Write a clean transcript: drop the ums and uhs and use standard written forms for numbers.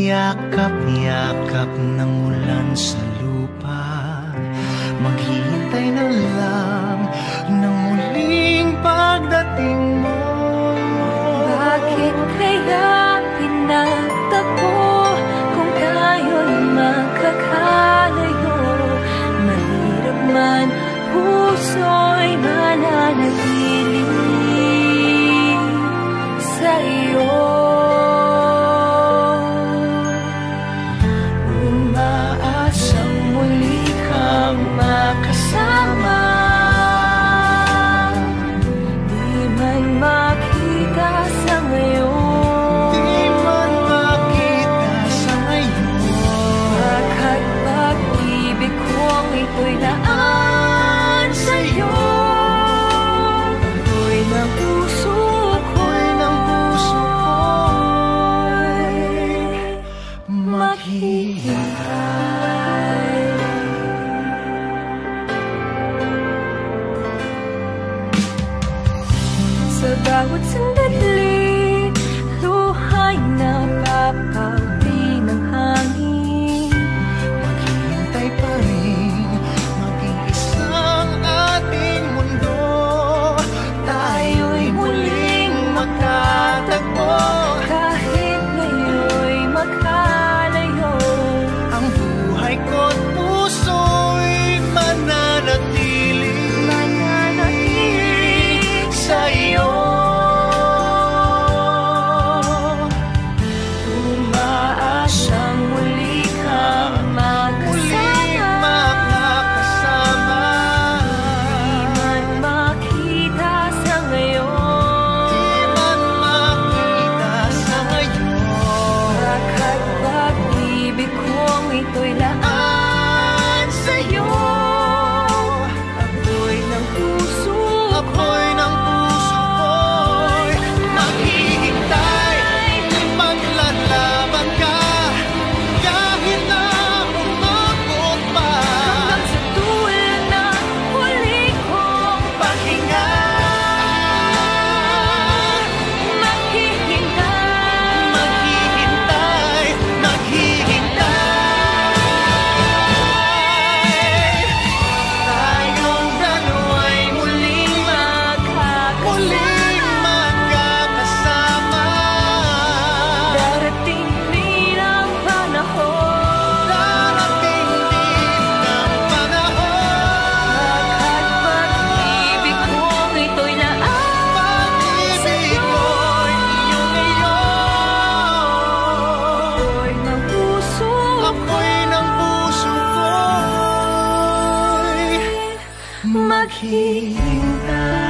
Yakap-yakap ng ulan sa lupa, maghihintay na lang ng muling pagdating mo. Bakit kaya pinagtagpo kung tayo'y magkakalayo? Mahirap man, puso'y mananatili sa iyo. Makasama, di man makita sa ngayon, di man makita sa ngayon. Bakit pag-ibig kong ito'y laan sa'yo? Ako'y ng puso ko'y maghihintay. Sa bawat sandali, luhay na papawi ng hangin. Maghihintay pa rin, mag-iisang ating mundo. Tayo'y muling magtatagpo. Kahit ngayon'y magkalayo, ang buhay ko't puso'y mananatili sa iyo. Umaasang muli kang makakasama. di man makita sa ngayon, Di man makita sa ngayon. Bakit pag-ibig kong ito'y laan sa'yo? Ako'y ng puso Ako'y ng puso ko'y maghihintay. Maglalaban ka kahit na umabot pa. hanggang sa dulo na huli kong Pahinga, maghihintay. maghihintay, maghihintay. Tayong dalawa'y muling magkakasama. Darating din ang panahon, Darating din ang panahon. Bakit pag-ibig kong ito'y laan Pag-ibig sa'yo? ko'y iyong Ako'y ng puso Ako'y ng puso ko'y maghihintay.